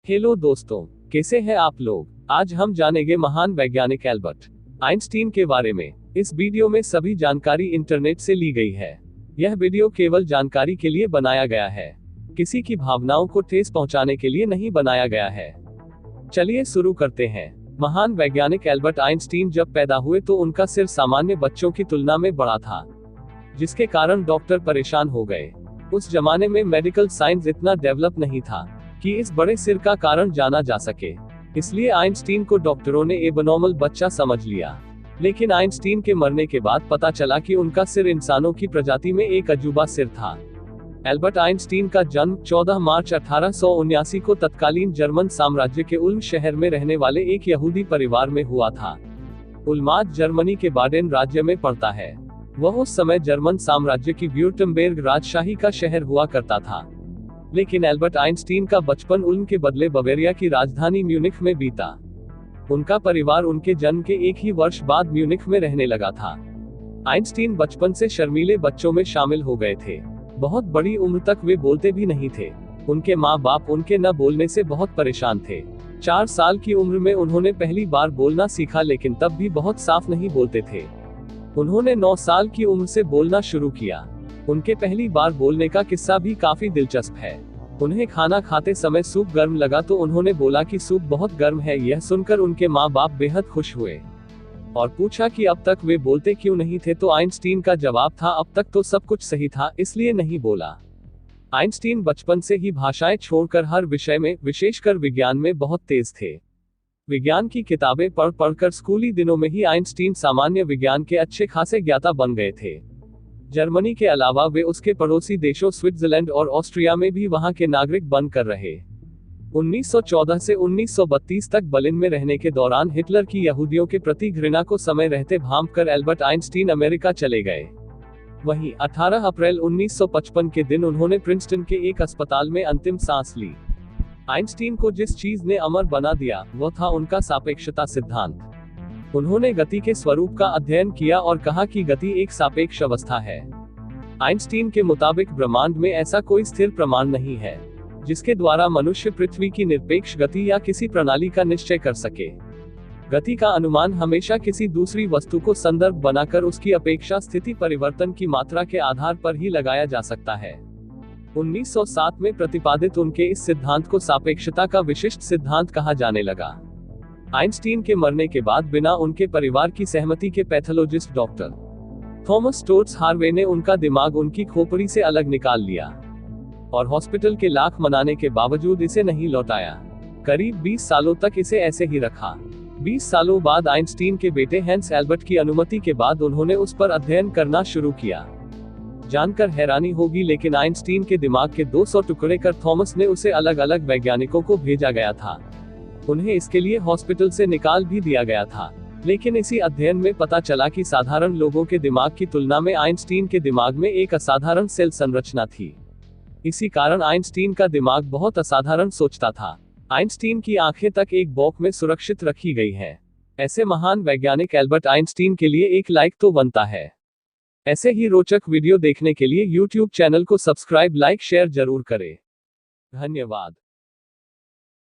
Hello दोस्तों, कैसे हैं आप लोग। आज हम जानेंगे महान वैज्ञानिक एल्बर्ट आइंस्टीन के बारे में। इस वीडियो में सभी जानकारी इंटरनेट से ली गई है। यह वीडियो केवल जानकारी के लिए बनाया गया है, किसी की भावनाओं को ठेस पहुंचाने के लिए नहीं बनाया गया है। चलिए शुरू करते हैं। महान वैज्ञानिक एल्बर्ट आइंस्टीन जब पैदा हुए तो उनका सिर सामान्य बच्चों की तुलना में बड़ा था, जिसके कारण डॉक्टर परेशान हो गए। उस जमाने में मेडिकल साइंस इतना डेवलप नहीं था कि इस बड़े सिर का कारण जाना जा सके, इसलिए आइंस्टीन को डॉक्टरों ने एबनॉर्मल बच्चा समझ लिया। लेकिन आइंस्टीन के मरने के बाद पता चला कि उनका सिर इंसानों की प्रजाति में एक अजूबा सिर था। एल्बर्ट आइंस्टीन का जन्म 14 मार्च 1879 को तत्कालीन जर्मन साम्राज्य के उल्म शहर में रहने वाले एक यहूदी परिवार में हुआ था। उल्माज जर्मनी के बाडेन राज्य में पड़ता है। वह उस समय जर्मन साम्राज्य की व्यूर्टम्बेर्ग राजशाही का शहर हुआ करता था। लेकिन एल्बर्ट आइंस्टीन का बचपन उल्म के बदले बवेरिया की राजधानी म्यूनिख में बीता। उनका परिवार उनके जन्म के एक ही वर्ष बाद म्यूनिख में रहने लगा था। आइंस्टीन बचपन से शर्मीले बच्चों में शामिल हो गए थे। बहुत बड़ी उम्र तक वे बोलते भी नहीं थे। उनके माँ बाप उनके न बोलने से बहुत परेशान थे। 4 साल की उम्र में उन्होंने पहली बार बोलना सीखा, लेकिन तब भी बहुत साफ नहीं बोलते थे। उन्होंने 9 साल की उम्र से बोलना शुरू किया। उनके पहली बार बोलने का किस्सा भी काफी दिलचस्प है। उन्हें खाना खाते समय सूप गर्म लगा तो उन्होंने बोला कि सूप बहुत गर्म है। यह सुनकर उनके माँ बाप बेहद खुश हुए और पूछा कि अब तक वे बोलते क्यों नहीं थे, तो आइंस्टीन का जवाब था, अब तक तो सब कुछ सही था, इसलिए नहीं बोला। आइंस्टीन बचपन से ही भाषाएं छोड़कर हर विषय में, विशेषकर विज्ञान में बहुत तेज थे। विज्ञान की किताबें पढ़ पढ़कर स्कूली दिनों में ही आइंस्टीन सामान्य विज्ञान के अच्छे खासे ज्ञाता बन गए थे। जर्मनी के अलावा वे उसके पड़ोसी देशों स्विट्जरलैंड और ऑस्ट्रिया में भी वहां के नागरिक बनकर रहे। 1914 से 1932 तक बर्लिन में रहने के दौरान हिटलर की यहूदियों के प्रति घृणा को समय रहते भांपकर एल्बर्ट आइंस्टीन अमेरिका चले गए। वहीं 18 अप्रैल 1955 के दिन उन्होंने प्रिंसटन के एक अस्पताल में अंतिम सांस ली। आइंस्टीन को जिस चीज ने अमर बना दिया वह था उनका सापेक्षता सिद्धांत। उन्होंने गति के स्वरूप का अध्ययन किया और कहा कि गति एक सापेक्ष अवस्था है। आइंस्टीन के मुताबिक ब्रह्मांड में ऐसा कोई स्थिर प्रमाण नहीं है जिसके द्वारा मनुष्य पृथ्वी की निरपेक्ष गति या किसी प्रणाली का निश्चय कर सके। गति का अनुमान हमेशा किसी दूसरी वस्तु को संदर्भ बनाकर उसकी अपेक्षा स्थिति परिवर्तन की मात्रा के आधार पर ही लगाया जा सकता है। 1907 में प्रतिपादित उनके इस सिद्धांत को सापेक्षता का विशिष्ट सिद्धांत कहा जाने लगा। आइंस्टीन के मरने के बाद बिना उनके परिवार की सहमति के पैथोलॉजिस्ट डॉक्टर थॉमस स्टोर्ट्स हार्वे ने उनका दिमाग उनकी खोपड़ी से अलग निकाल लिया और हॉस्पिटल के लाख मनाने के बावजूद इसे नहीं लौटाया। करीब 20 सालों तक इसे ऐसे ही रखा। 20 सालों बाद आइंस्टीन के बेटे हैंस एल्बर्ट की अनुमति के बाद उन्होंने उस पर अध्ययन करना शुरू किया। जानकर हैरानी होगी, लेकिन आइंस्टीन के दिमाग के 200 टुकड़े कर थॉमस ने उसे अलग अलग वैज्ञानिकों को भेजा गया था। उन्हें इसके लिए हॉस्पिटल से निकाल भी दिया गया था। लेकिन इसी अध्ययन में पता चला कि साधारण लोगों के दिमाग की तुलना में आइंस्टीन के दिमाग में एक असाधारण सेल संरचना थी। इसी कारण आइंस्टीन का दिमाग बहुत असाधारण सोचता था। आइंस्टीन की आंखें तक एक बॉक्स में सुरक्षित रखी गई हैं। ऐसे महान वैज्ञानिक एल्बर्ट आइंस्टीन के लिए एक लाइक तो बनता है। ऐसे ही रोचक वीडियो देखने के लिए YouTube चैनल को सब्सक्राइब, लाइक, शेयर जरूर करें। धन्यवाद।